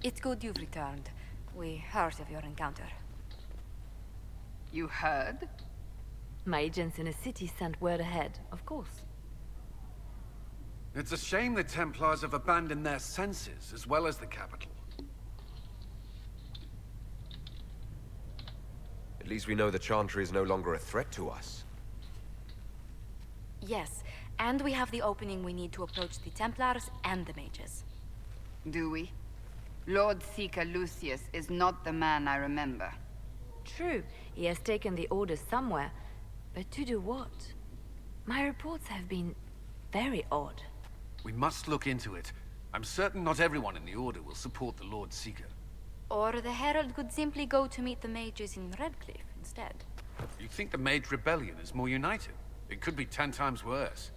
It's good you've returned. We heard of your encounter. You heard? My agents in the city sent word ahead, of course. It's a shame the Templars have abandoned their senses, as well as the capital. At least we know the Chantry is no longer a threat to us. Yes, and we have the opening we need to approach the Templars and the mages. Do we? Lord Seeker Lucius is not the man I remember. True, he has taken the orders somewhere, but to do what? My reports have been very odd. We must look into it. I'm certain not everyone in the Order will support the Lord Seeker. Or the Herald could simply go to meet the mages in Redcliffe instead. You think the Mage Rebellion is more united? It could be 10 times worse.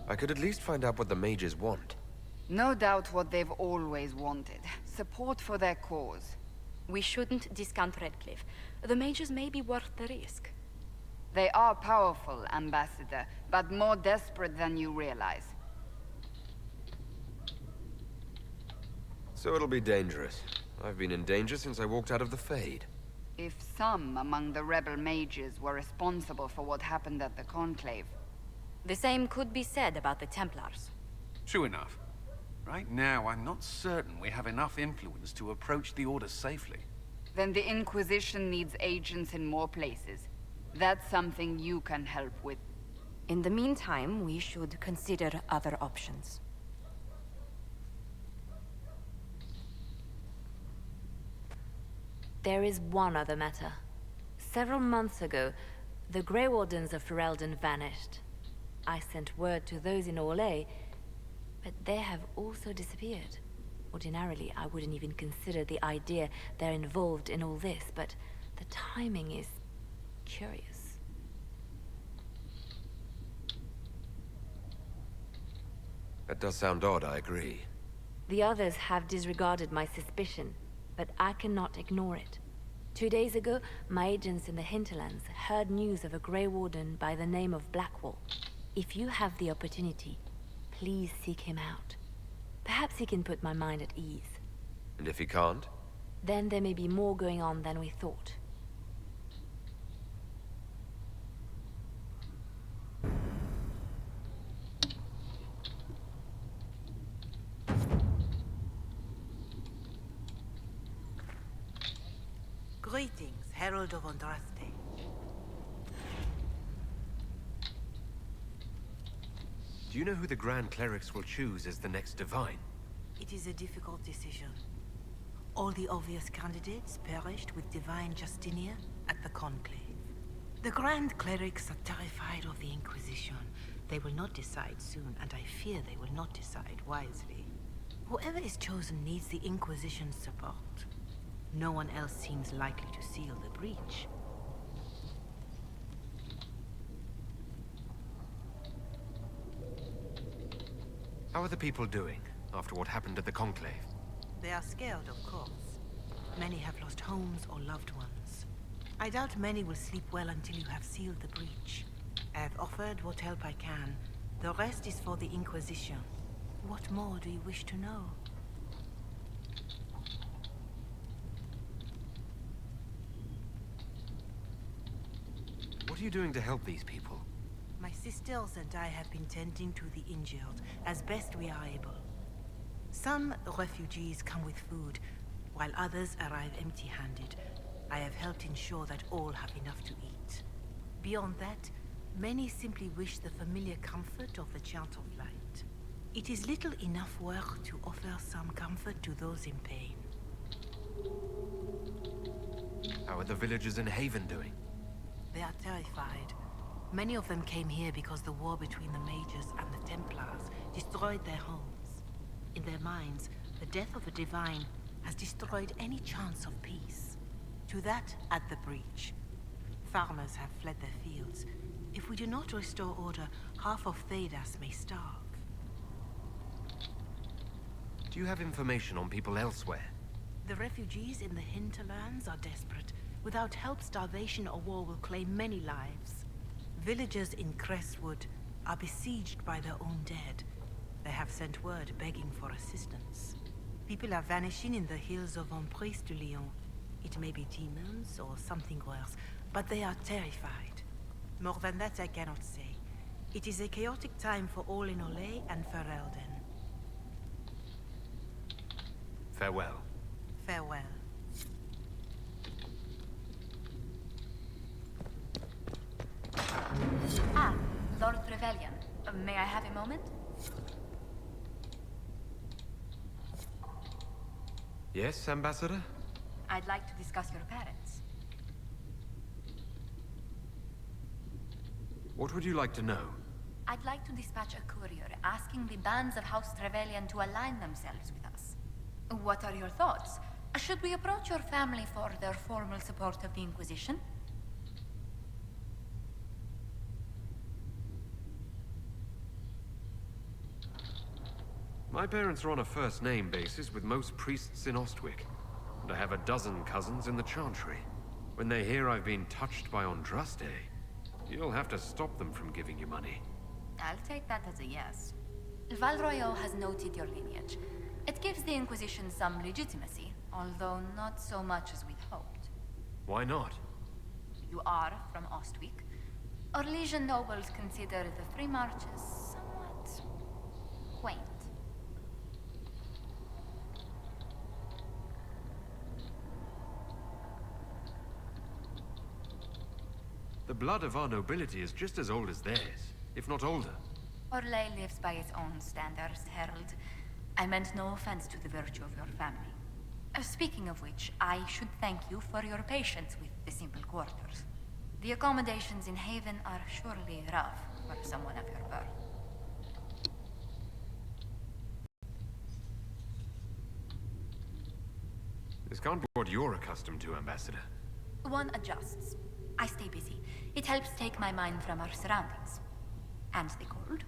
I could at least find out what the mages want. No doubt what they've always wanted. Support for their cause. We shouldn't discount Redcliffe. The mages may be worth the risk. They are powerful, Ambassador, but more desperate than you realize. So it'll be dangerous. I've been in danger since I walked out of the Fade. If some among the rebel mages were responsible for what happened at the Conclave. The same could be said about the Templars. True enough. Right now, I'm not certain we have enough influence to approach the Order safely. Then the Inquisition needs agents in more places. That's something you can help with. In the meantime, we should consider other options. There is one other matter. Several months ago, the Grey Wardens of Ferelden vanished. I sent word to those in Orlais, but they have also disappeared. Ordinarily, I wouldn't even consider the idea they're involved in all this, but the timing is curious. That does sound odd, I agree. The others have disregarded my suspicion, but I cannot ignore it. 2 days ago, my agents in the hinterlands heard news of a Grey Warden by the name of Blackwall. If you have the opportunity, please seek him out. Perhaps he can put my mind at ease. And if he can't? Then there may be more going on than we thought. Greetings, Herald of Andraste. Do you know who the Grand Clerics will choose as the next Divine? It is a difficult decision. All the obvious candidates perished with Divine Justinian at the Conclave. The Grand Clerics are terrified of the Inquisition. They will not decide soon, and I fear they will not decide wisely. Whoever is chosen needs the Inquisition's support. No one else seems likely to seal the breach. How are the people doing, after what happened at the Conclave? They are scared, of course. Many have lost homes or loved ones. I doubt many will sleep well until you have sealed the breach. I have offered what help I can. The rest is for the Inquisition. What more do you wish to know? What are you doing to help these people? My sisters and I have been tending to the injured as best we are able. Some refugees come with food, while others arrive empty-handed. I have helped ensure that all have enough to eat. Beyond that, many simply wish the familiar comfort of the Chant of Light. It is little enough work to offer some comfort to those in pain. How are the villagers in Haven doing? They are terrified. Many of them came here because the war between the Mages and the Templars destroyed their homes. In their minds, the death of a Divine has destroyed any chance of peace. To that, add the breach. Farmers have fled their fields. If we do not restore order, half of Thedas may starve. Do you have information on people elsewhere? The refugees in the hinterlands are desperate. Without help, starvation or war will claim many lives. Villagers in Crestwood are besieged by their own dead. They have sent word begging for assistance. People are vanishing in the hills of Emprise de Lyon. It may be demons or something worse, but they are terrified. More than that I cannot say. It is a chaotic time for all in Olay and Ferelden. Farewell. Farewell. Ah, Lord Trevelyan. May I have a moment? Yes, Ambassador? I'd like to discuss your parents. What would you like to know? I'd like to dispatch a courier asking the bands of House Trevelyan to align themselves with us. What are your thoughts? Should we approach your family for their formal support of the Inquisition? My parents are on a first-name basis with most priests in Ostwick, and I have a dozen cousins in the Chantry. When they hear I've been touched by Andraste, you'll have to stop them from giving you money. I'll take that as a yes. Val Royeaux has noted your lineage. It gives the Inquisition some legitimacy, although not so much as we'd hoped. Why not? You are from Ostwick. Orlesian nobles consider the Three Marches somewhat quaint. The blood of our nobility is just as old as theirs, if not older. Orlais lives by its own standards, Herald. I meant no offense to the virtue of your family. Speaking of which, I should thank you for your patience with the simple quarters. The accommodations in Haven are surely rough for someone of your birth. This can't be what you're accustomed to, Ambassador. One adjusts. I stay busy. It helps take my mind from our surroundings. And the cold.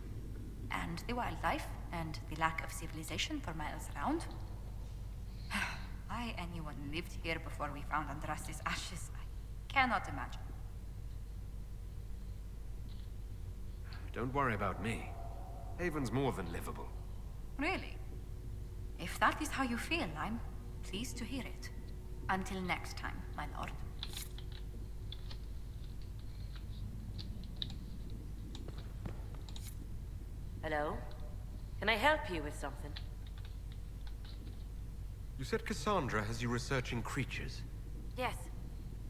And the wildlife. And the lack of civilization for miles around. Why anyone lived here before we found Andraste's ashes, I cannot imagine. Don't worry about me. Haven's more than livable. Really? If that is how you feel, I'm pleased to hear it. Until next time, my lord. Hello? Can I help you with something? You said Cassandra has you researching creatures. Yes.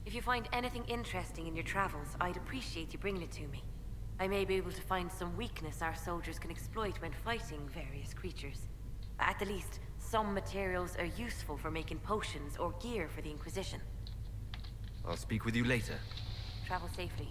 If you find anything interesting in your travels, I'd appreciate you bringing it to me. I may be able to find some weakness our soldiers can exploit when fighting various creatures. At the least, some materials are useful for making potions or gear for the Inquisition. I'll speak with you later. Travel safely.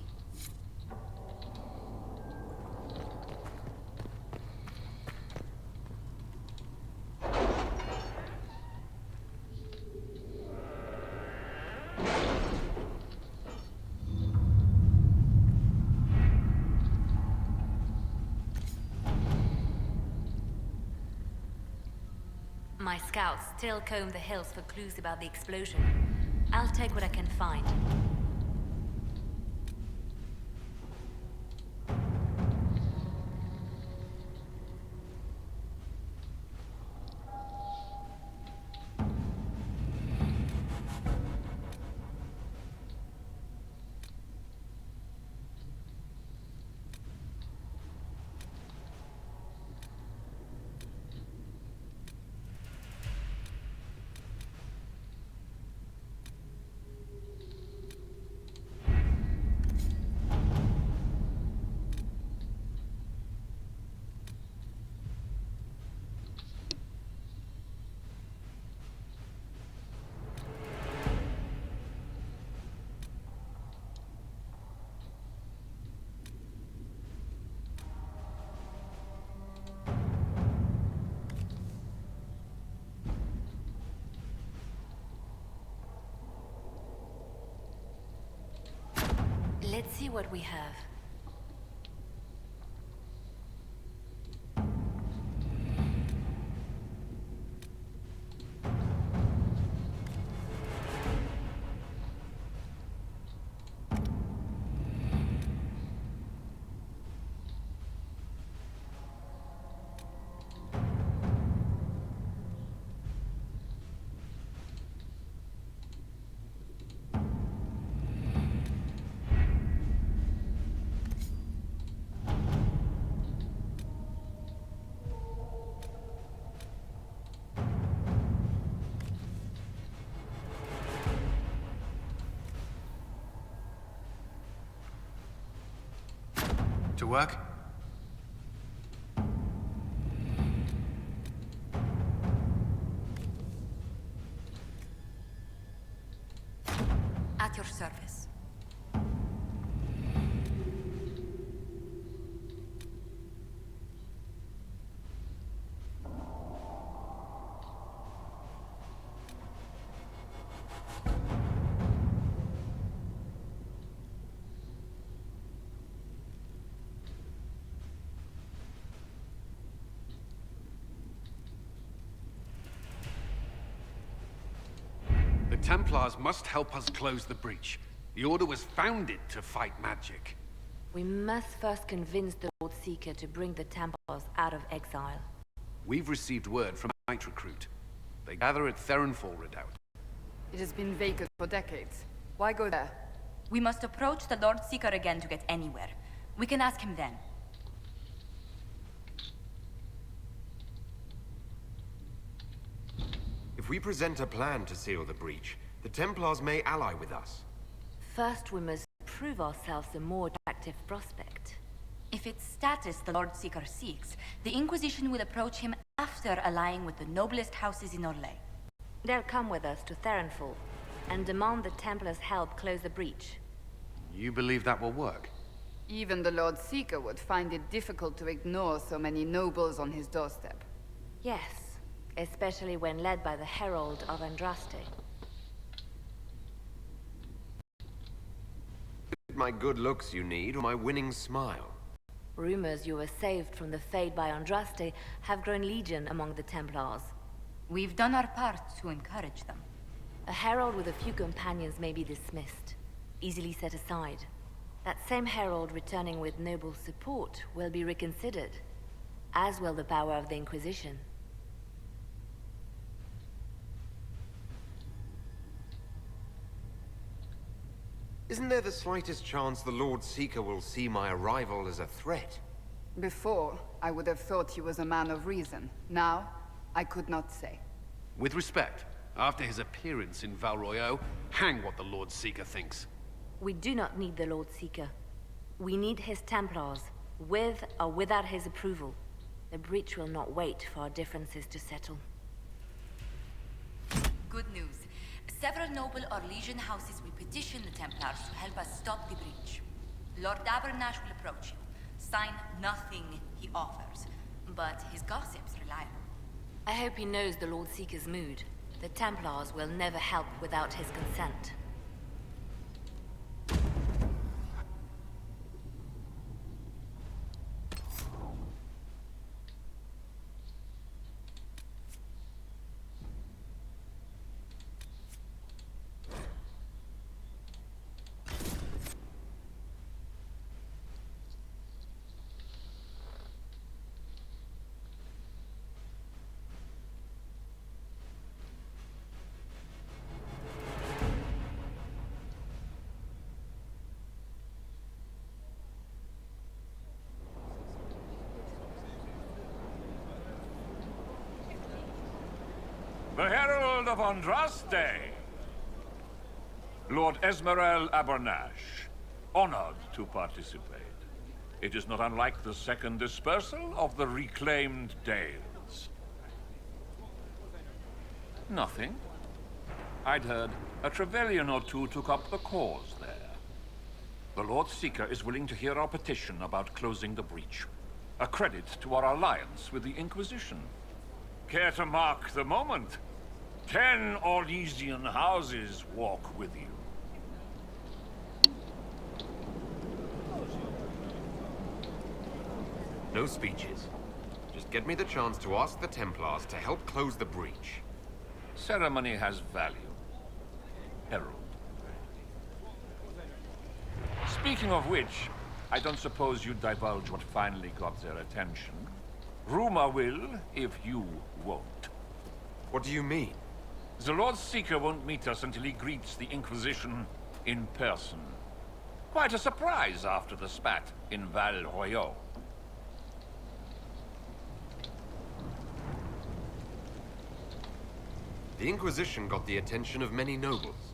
My scouts still comb the hills for clues about the explosion. I'll take what I can find. Let's see what we have. To work? At your service. The Templars must help us close the breach. The Order was founded to fight magic. We must first convince the Lord Seeker to bring the Templars out of exile. We've received word from a night recruit. They gather at Theronfall Redoubt. It has been vacant for decades. Why go there? We must approach the Lord Seeker again to get anywhere. We can ask him then. If we present a plan to seal the breach, the Templars may ally with us. First, we must prove ourselves a more attractive prospect. If it's status the Lord Seeker seeks, the Inquisition will approach him after allying with the noblest houses in Orlais. They'll come with us to Theronfall and demand the Templars' help close the breach. You believe that will work? Even the Lord Seeker would find it difficult to ignore so many nobles on his doorstep. Yes, especially when led by the Herald of Andraste. My good looks you need, or my winning smile? Rumors you were saved from the fate by Andraste have grown legion among the Templars. We've done our part to encourage them. A herald with a few companions may be dismissed, easily set aside. That same herald returning with noble support will be reconsidered, as will the power of the Inquisition. Isn't there the slightest chance the Lord Seeker will see my arrival as a threat? Before, I would have thought he was a man of reason. Now, I could not say. With respect, after his appearance in Val Royeaux, hang what the Lord Seeker thinks. We do not need the Lord Seeker. We need his Templars, with or without his approval. The breach will not wait for our differences to settle. Good news. Several noble Orlesian houses will petition the Templars to help us stop the breach. Lord Abernash will approach you. Sign nothing he offers, but his gossip's reliable. I hope he knows the Lord Seeker's mood. The Templars will never help without his consent. The Herald of Andraste. Lord Esmerel Abernash, honored to participate. It is not unlike the second dispersal of the reclaimed Dales. Nothing. I'd heard a Trevelyan or two took up the cause there. The Lord Seeker is willing to hear our petition about closing the breach. A credit to our alliance with the Inquisition. Care to mark the moment? 10 Orlesian houses walk with you. No speeches. Just get me the chance to ask the Templars to help close the breach. Ceremony has value. Herald. Speaking of which, I don't suppose you'd divulge what finally got their attention. Rumor will, if you won't. What do you mean? The Lord Seeker won't meet us until he greets the Inquisition in person. Quite a surprise after the spat in Val Royeaux. The Inquisition got the attention of many nobles.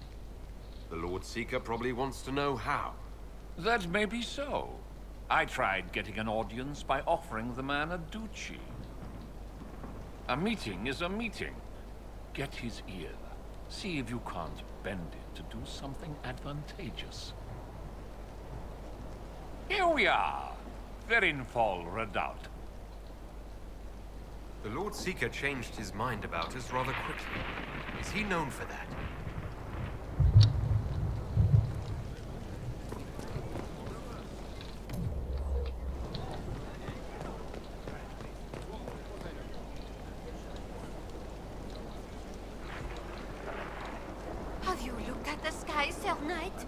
The Lord Seeker probably wants to know how. That may be so. I tried getting an audience by offering the man a duchy. A meeting is a meeting. Get his ear. See if you can't bend it to do something advantageous. Here we are. Verinfol Redoubt. The Lord Seeker changed his mind about us rather quickly. Is he known for that? Have you looked at the sky, Sir Knight?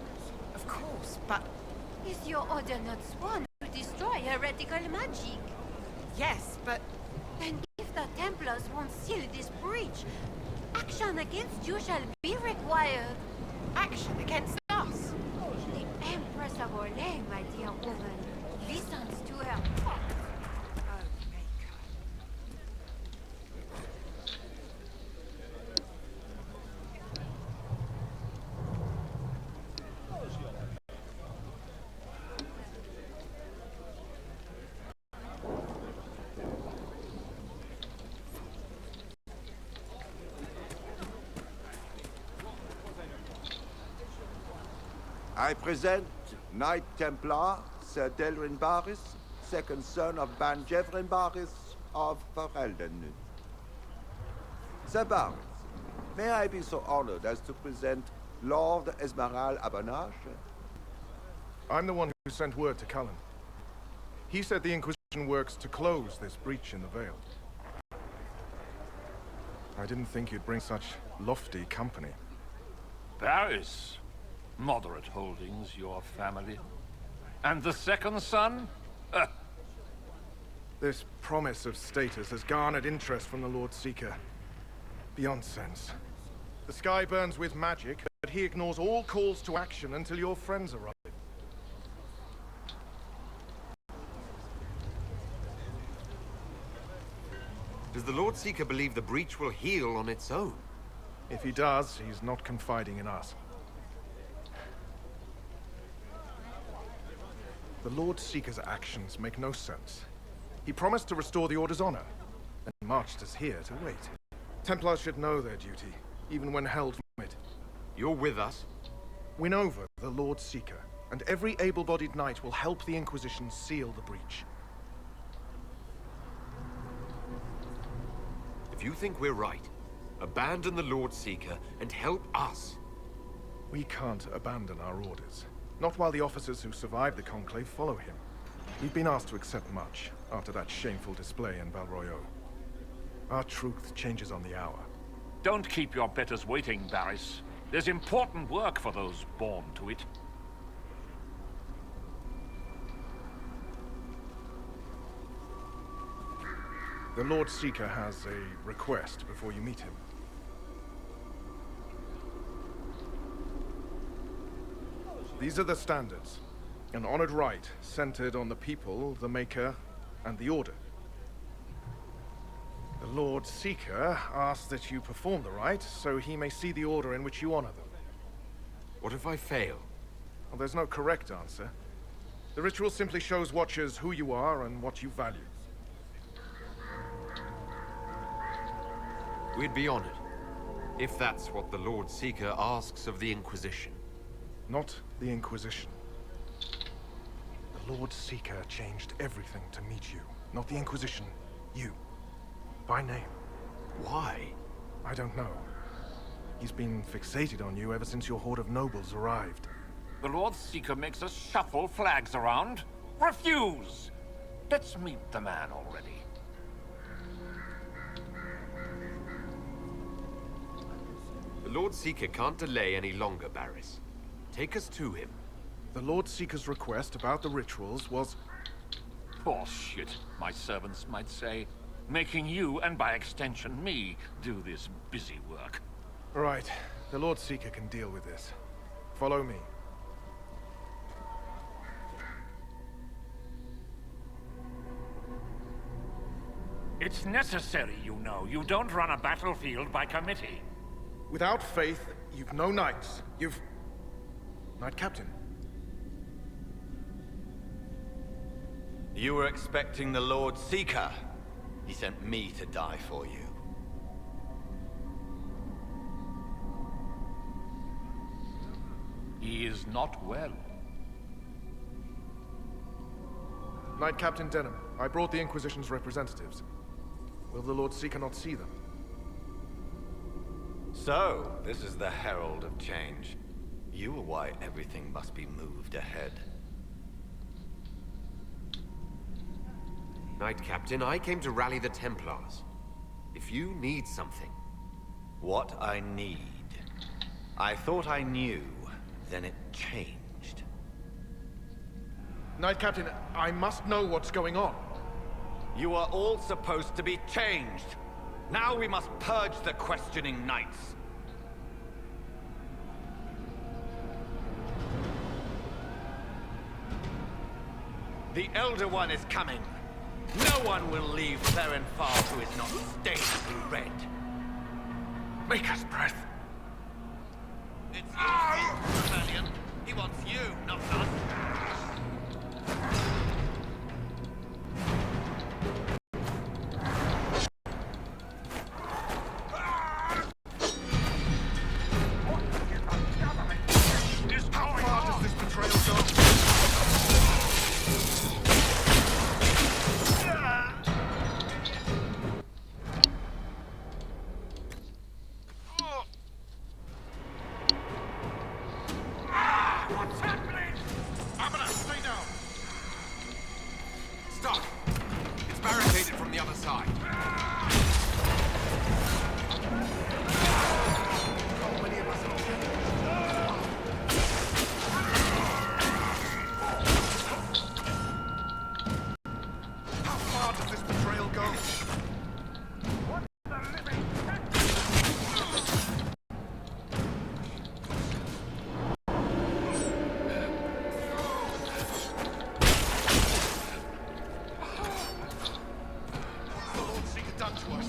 Of course, but Is your order not sworn to destroy heretical magic? yes, but Then if the Templars won't seal this breach, action against you shall be required. action against us. The Empress of Orlais, my dear woman, listens to her thoughts. Oh, Maker. I present Knight Templar, Sir Delrin Barris, second son of Ban Jevrin Barris of Ferelden. Sir Barris, may I be so honored as to present Lord Esmeralda Abanache? I'm the one who sent word to Cullen. He said the Inquisition works to close this breach in the Vale. I didn't think you'd bring such lofty company. Barris. Moderate holdings, your family. And the second son? This promise of status has garnered interest from the Lord Seeker. Beyond sense. The sky burns with magic, but he ignores all calls to action until your friends arrive. Does the Lord Seeker believe the breach will heal on its own? If he does, he's not confiding in us. The Lord Seeker's actions make no sense. He promised to restore the Order's honor, and marched us here to wait. Templars should know their duty, even when held from it. You're with us? Win over the Lord Seeker, and every able-bodied knight will help the Inquisition seal the breach. If you think we're right, abandon the Lord Seeker and help us. We can't abandon our orders. Not while the officers who survived the Conclave follow him. We've been asked to accept much after that shameful display in Valroyo. Our truth changes on the hour. Don't keep your betters waiting, Barris. There's important work for those born to it. The Lord Seeker has a request before you meet him. These are the standards. An honored right, centered on the people, the Maker, and the Order. The Lord Seeker asks that you perform the rite, so he may see the order in which you honor them. What if I fail? Well, there's no correct answer. The ritual simply shows Watchers who you are and what you value. We'd be honored, if that's what the Lord Seeker asks of the Inquisition. Not the Inquisition. The Lord Seeker changed everything to meet you. Not the Inquisition. You. By name. Why? I don't know. He's been fixated on you ever since your horde of nobles arrived. The Lord Seeker makes us shuffle flags around. Refuse! Let's meet the man already. The Lord Seeker can't delay any longer, Barris. Take us to him. The Lord Seeker's request about the rituals was... Bullshit, my servants might say. Making you, and by extension me, do this busy work. Right. The Lord Seeker can deal with this. Follow me. It's necessary, you know. You don't run a battlefield by committee. Without faith, you've no knights. You've... Knight Captain. You were expecting the Lord Seeker. He sent me to die for you. He is not well. Knight Captain Denham, I brought the Inquisition's representatives. Will the Lord Seeker not see them? So, this is the herald of change. You are why everything must be moved ahead. Knight Captain, I came to rally the Templars. If you need something... What I need. I thought I knew, then it changed. Knight Captain, I must know what's going on. You are all supposed to be changed. Now we must purge the questioning knights. The Elder One is coming. No one will leave Therenfar who is not stained red. Make us breath. It's your fault, Rebellion. He wants you, not us. How far does this betrayal go? What's happening? Abana, stay down! Stop! It's barricaded from the other side. How many of us are... How far does this betrayal go? What's the Lord Seeker done to us?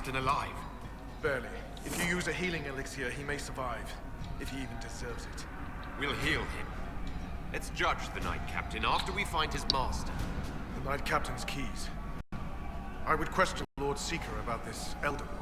captain alive? Barely. If you use a healing elixir, he may survive. If he even deserves it. We'll heal him. Let's judge the Knight Captain after we find his master. The Knight Captain's keys. I would question Lord Seeker about this Elder One.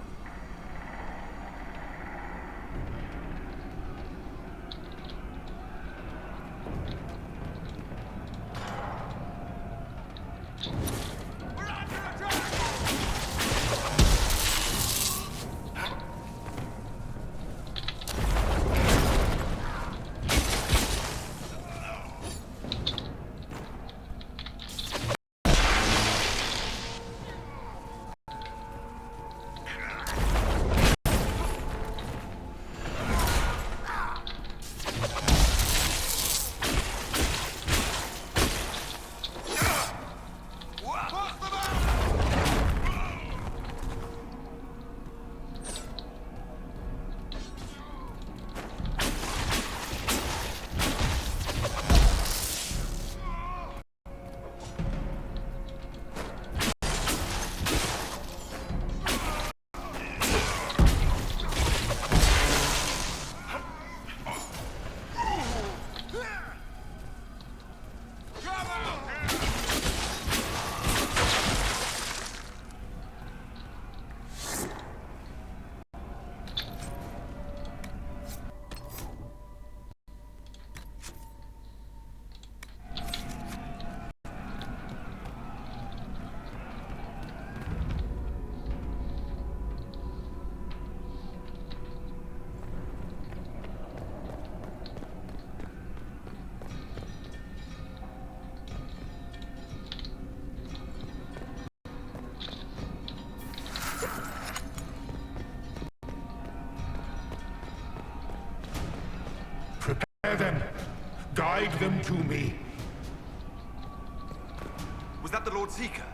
Them. Guide them to me. Was that the Lord Seeker?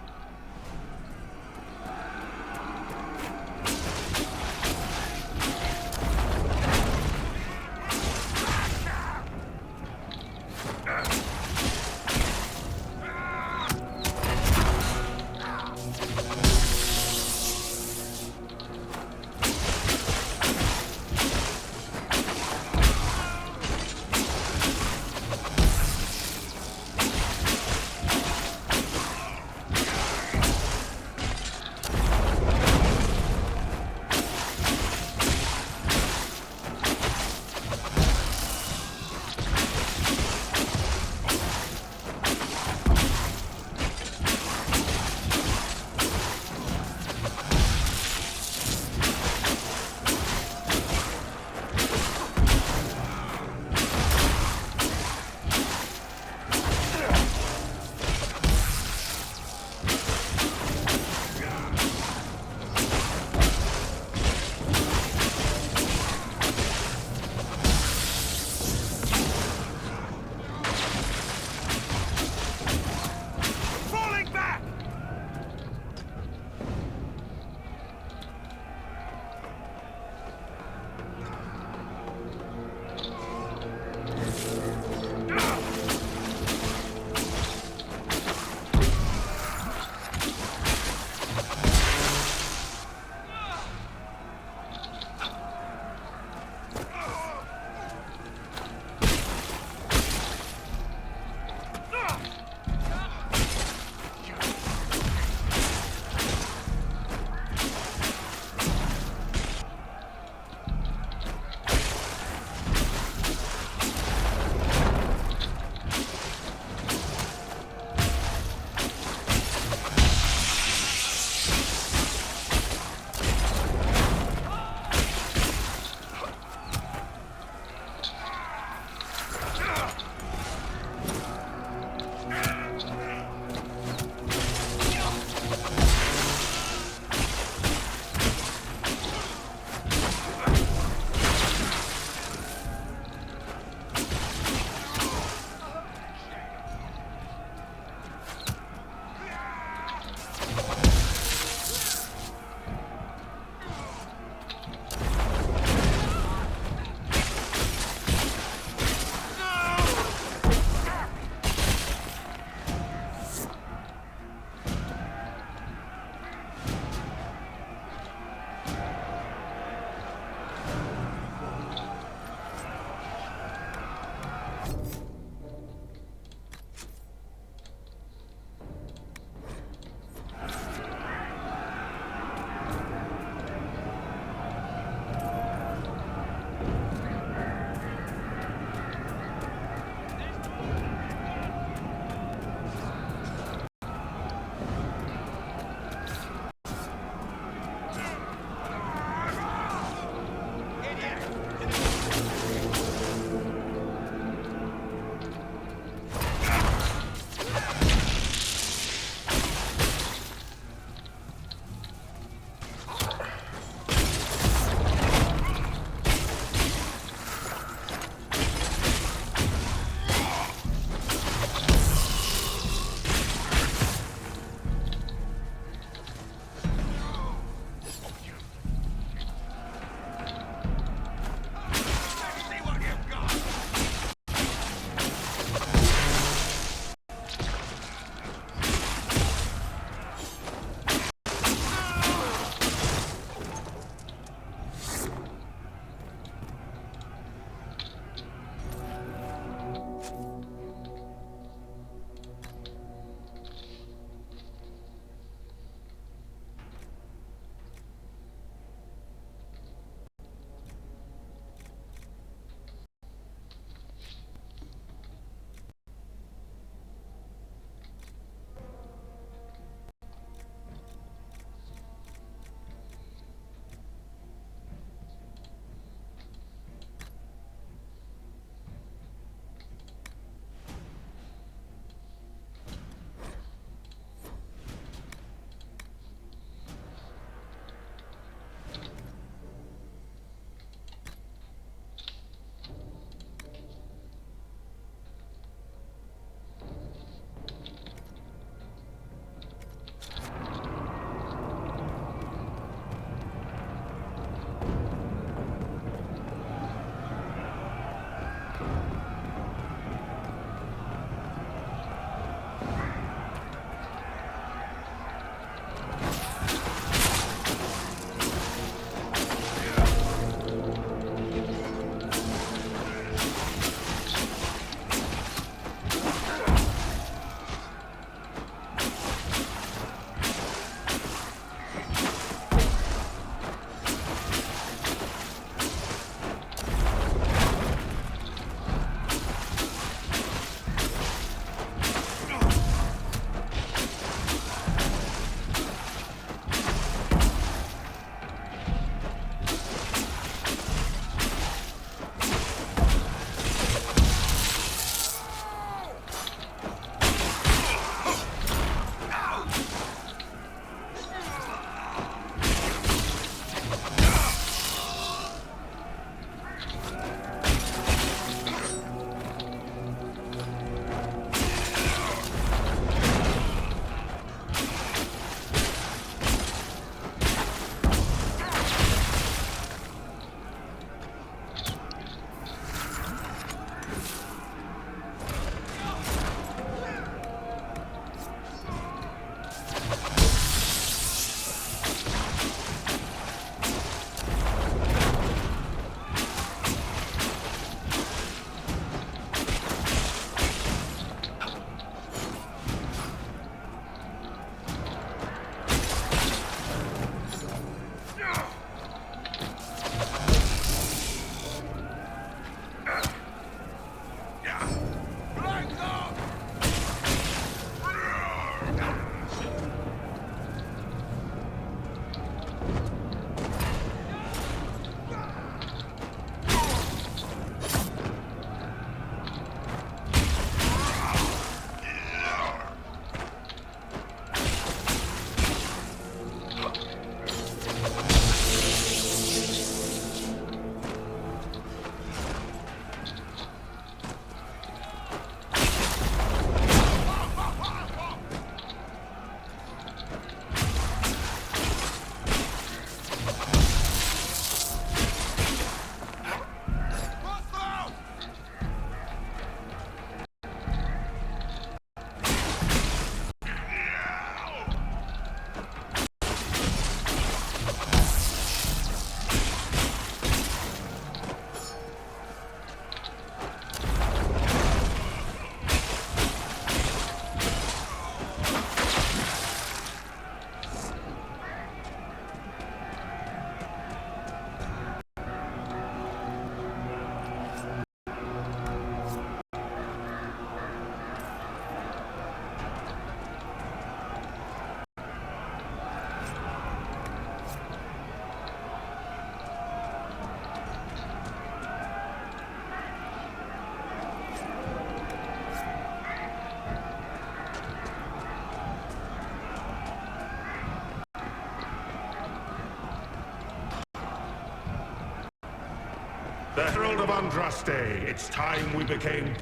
The Herald of Andraste. It's time we became...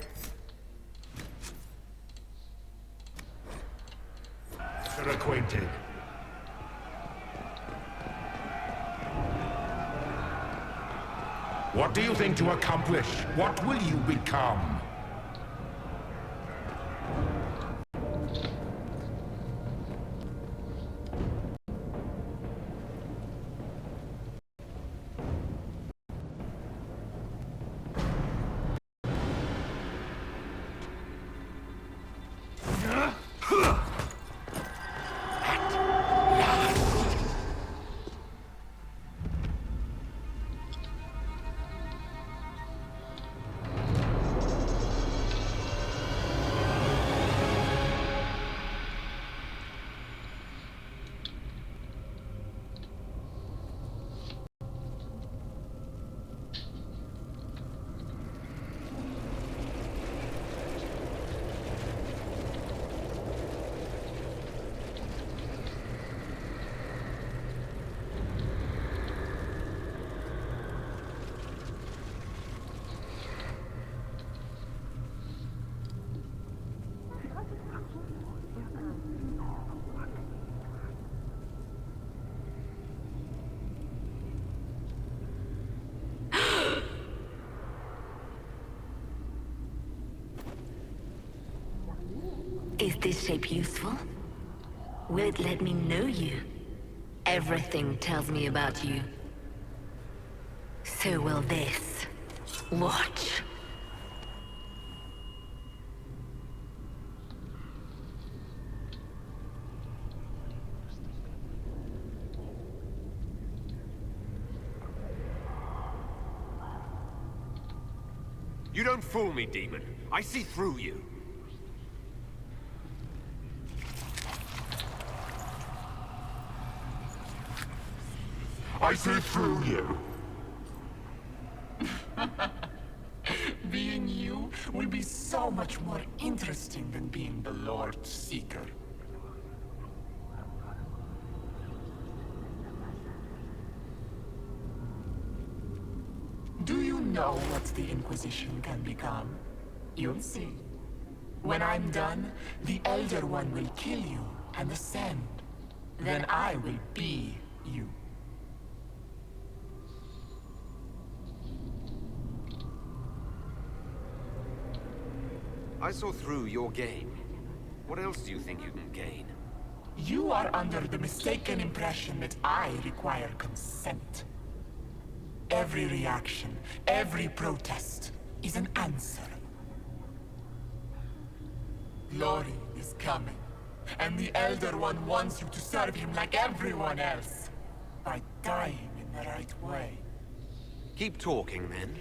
better acquainted. What do you think to accomplish? What will you become? Is this shape useful? Will it let me know you? Everything tells me about you. So will this. Watch. You don't fool me, demon. I see through you. I see through you. Being you will be so much more interesting than being the Lord Seeker. Do you know what the Inquisition can become? You'll see. When I'm done, the Elder One will kill you and ascend. Then I will be you. I saw through your game. What else do you think you can gain? You are under the mistaken impression that I require consent. Every reaction, every protest, is an answer. Glory is coming, and the Elder One wants you to serve him like everyone else, by dying in the right way. Keep talking, then.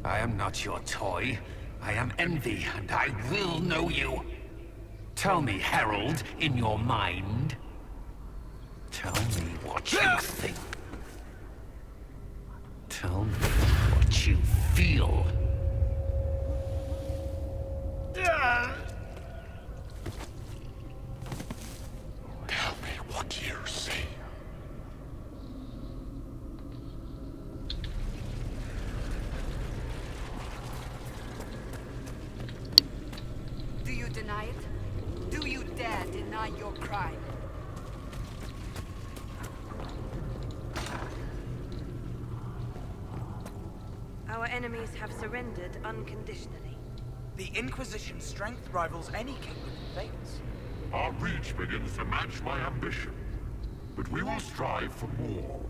I am not your toy. I am Envy, and I will know you. Tell me, Herald, in your mind. Tell me what you think. Tell me what you feel. Tell me what you see. Do you deny it? Do you dare deny your crime? Our enemies have surrendered unconditionally. The Inquisition's strength rivals any kingdom in Thales. Our reach begins to match my ambition, but we will strive for more.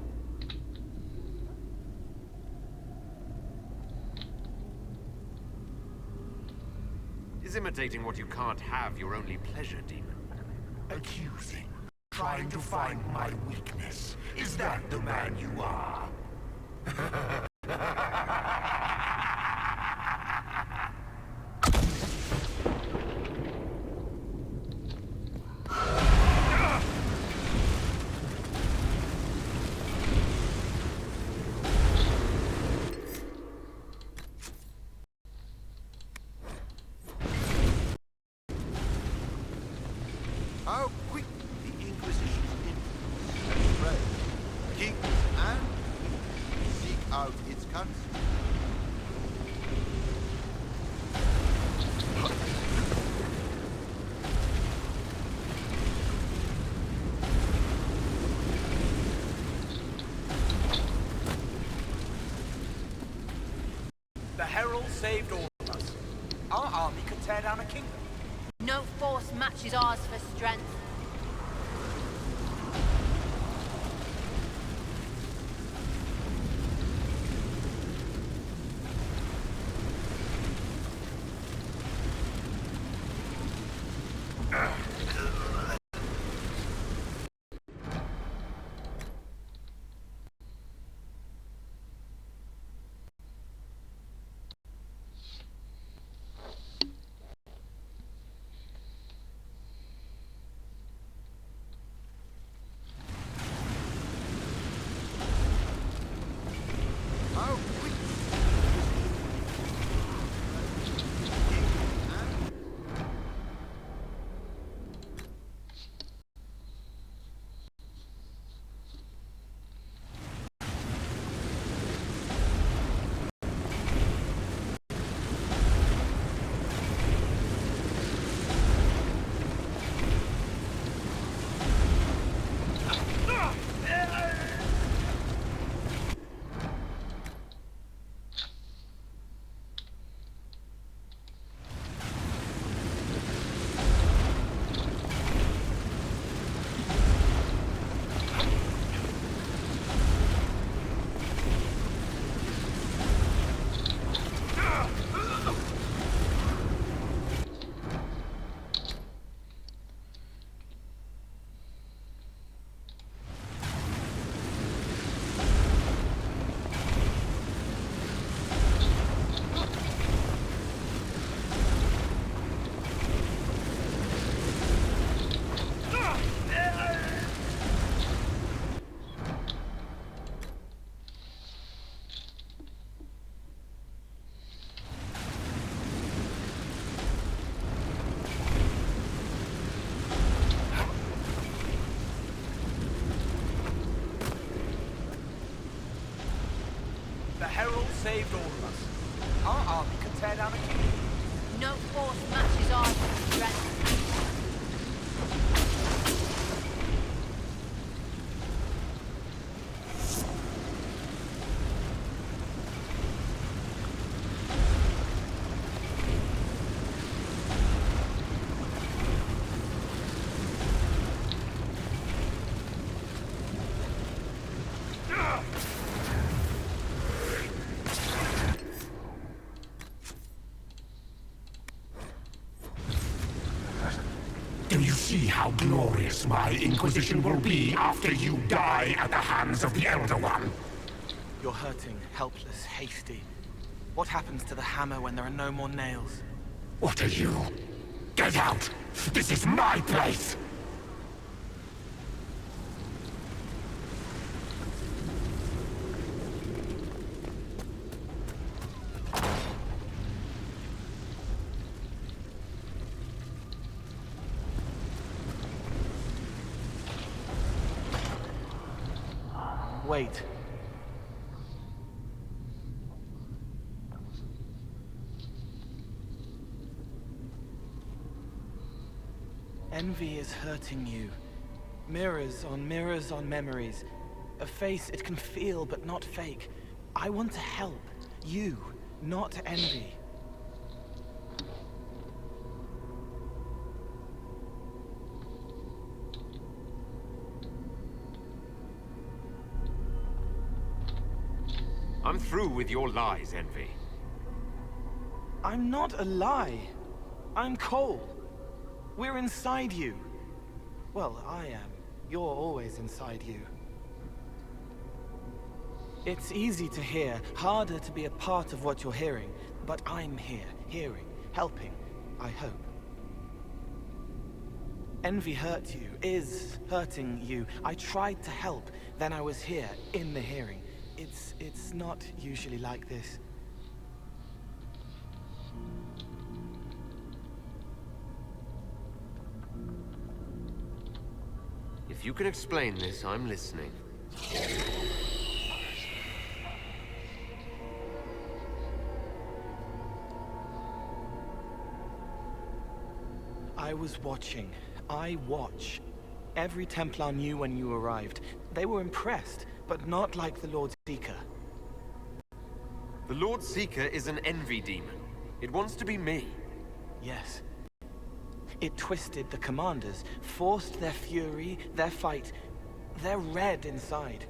Is imitating what you can't have your only pleasure, demon? Accusing. Trying to find my weakness. Is that the man you are? How quick the Inquisition The Herald saved all of us. Our army could tear down a kingdom. No force matches ours for strength. The Herald saved all of us. Our army could tear down a kingdom. No force matches ours for strength. Do you see how glorious my Inquisition will be after you die at the hands of the Elder One? You're hurting, helpless, hasty. What happens to the hammer when there are no more nails? What are you? Get out! This is my place! Wait. Envy is hurting you. Mirrors on memories. A face it can feel but not fake. I want to help. You, not envy. I'm through with your lies, Envy. I'm not a lie. I'm Cole. We're inside you. Well, I am. You're always inside you. It's easy to hear, harder to be a part of what you're hearing. But I'm here, hearing, helping, I hope. Envy hurt you, is hurting you. I tried to help, then I was here, in the hearing. It's not usually like this. If you can explain this, I'm listening. I was watching. I watch. Every Templar knew when you arrived. They were impressed, but not like the Lord Seeker. The Lord Seeker is an envy demon. It wants to be me. Yes. It twisted the commanders, forced their fury, their fight. They're red inside.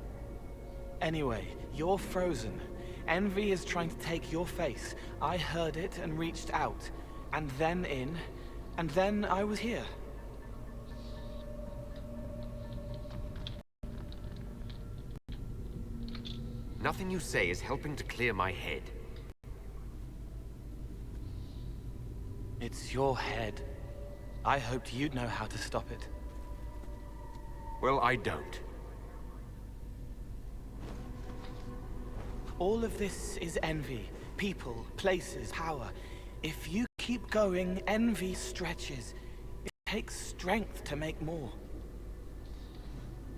Anyway, you're frozen. Envy is trying to take your face. I heard it and reached out. And then in. And then I was here. Nothing you say is helping to clear my head. It's your head. I hoped you'd know how to stop it. Well, I don't. All of this is envy. People, places, power. If you keep going, envy stretches. It takes strength to make more.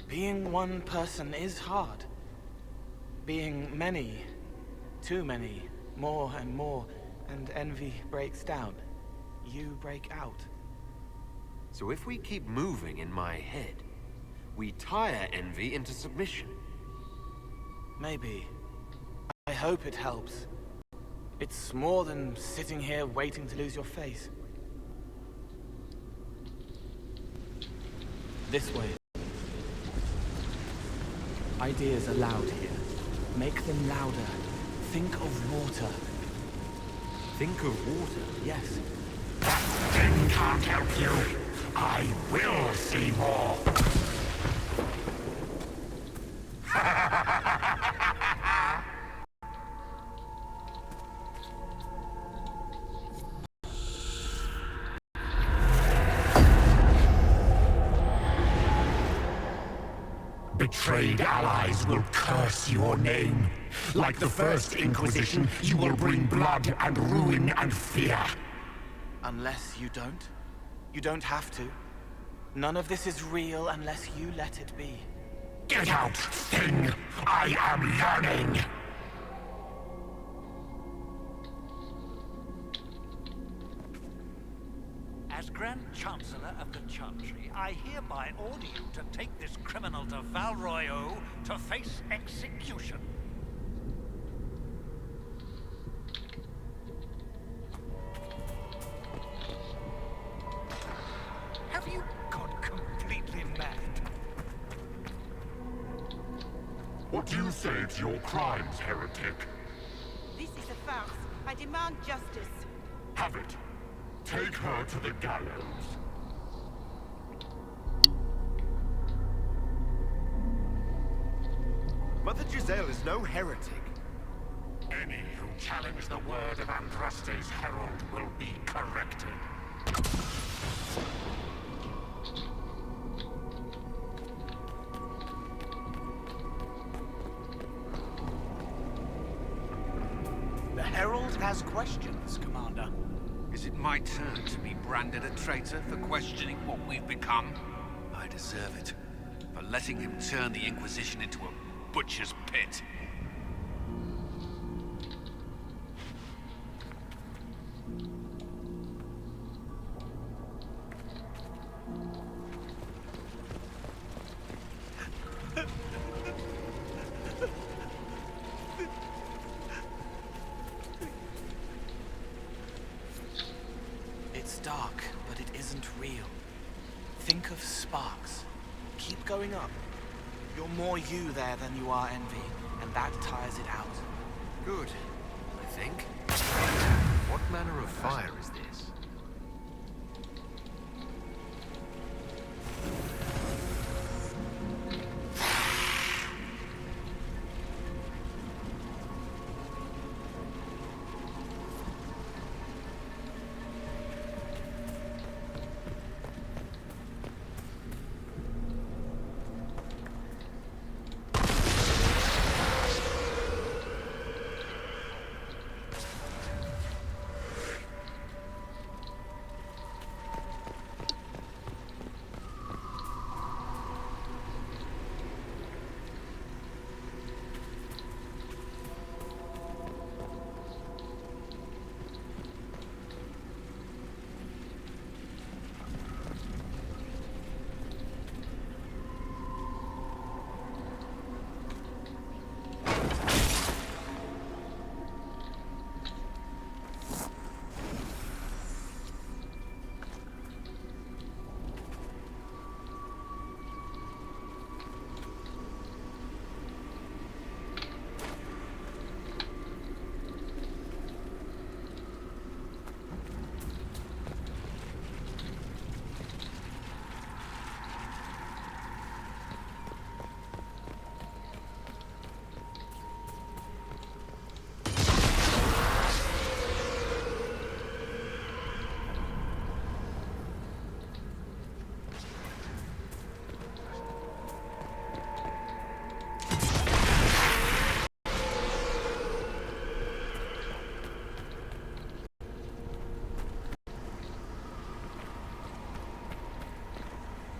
Being one person is hard. Being many, too many, more and more, and envy breaks down. You break out. So if we keep moving in my head, we tire envy into submission. Maybe. I hope it helps. It's more than sitting here waiting to lose your face. This way. Ideas are loud here. Make them louder. Think of water. Think of water? Yes. That thing can't help you. I will see more. Betrayed allies will curse your name. Like the first Inquisition, you will bring blood and ruin and fear. Unless you don't. You don't have to. None of this is real unless you let it be. Get out, thing! I am learning! As Grand Chancellor of the Chantry, I hereby order you to take this criminal to Val Royeaux to face execution. Have you gone completely mad? What do you say to your crimes, heretic? This is a farce. I demand justice. Have it. Take her to the gallows. Mother Giselle is no heretic. Any who challenge the word of Andraste's herald will be corrected. The Herald has questions, Commander. Is it my turn to be branded a traitor for questioning what we've become? I deserve it. For letting him turn the Inquisition into a butcher's pit. It's dark, but it isn't real. Think of sparks. Keep going up. You're more you there than you are envy, and that tires it out. Good, I think. What manner of fire is this?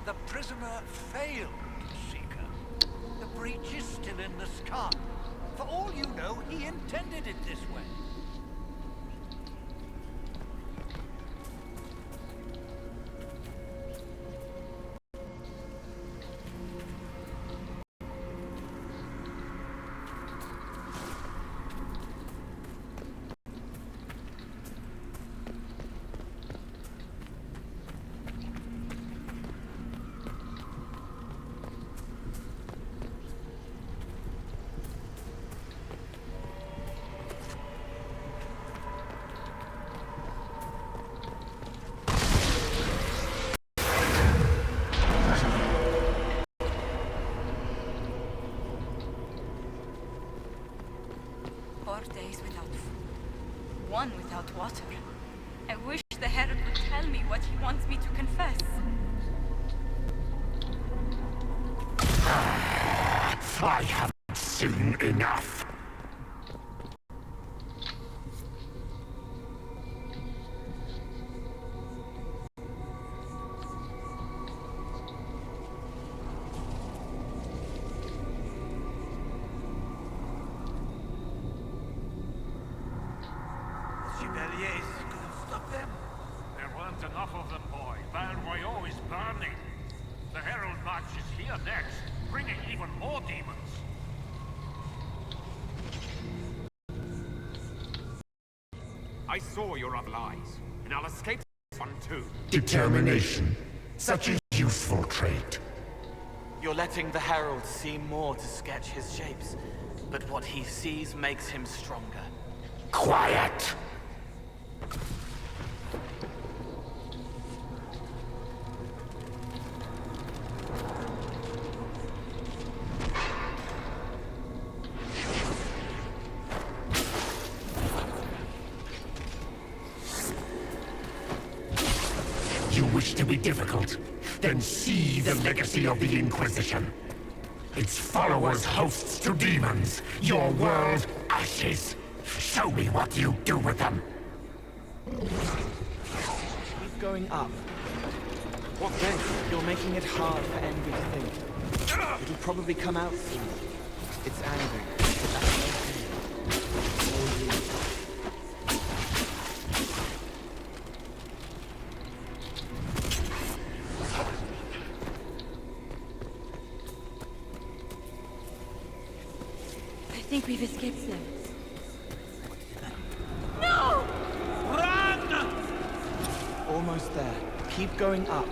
The prisoner failed, Seeker. The breach is still in the sky. For all you know, he intended it this way. Days without food, one without water. I wish the Herald would tell me what he wants me to confess. I have seen enough. There weren't enough of them, boy. Val Royaux is burning. The Herald March is here next, bringing even more demons. I saw your other lies, and I'll escape this one too. Determination. Such a useful trait. You're letting the Herald see more to sketch his shapes, but what he sees makes him stronger. Quiet! You wish to be difficult? Then see the legacy of the Inquisition. Its followers hosts to demons, your world ashes. Show me what you do with them. Keep going up. What then? You're making it hard for Envy to think. It'll probably come out soon. It's angry, but that's okay. So you. I think we've escaped them. Run! Almost there. Keep going up.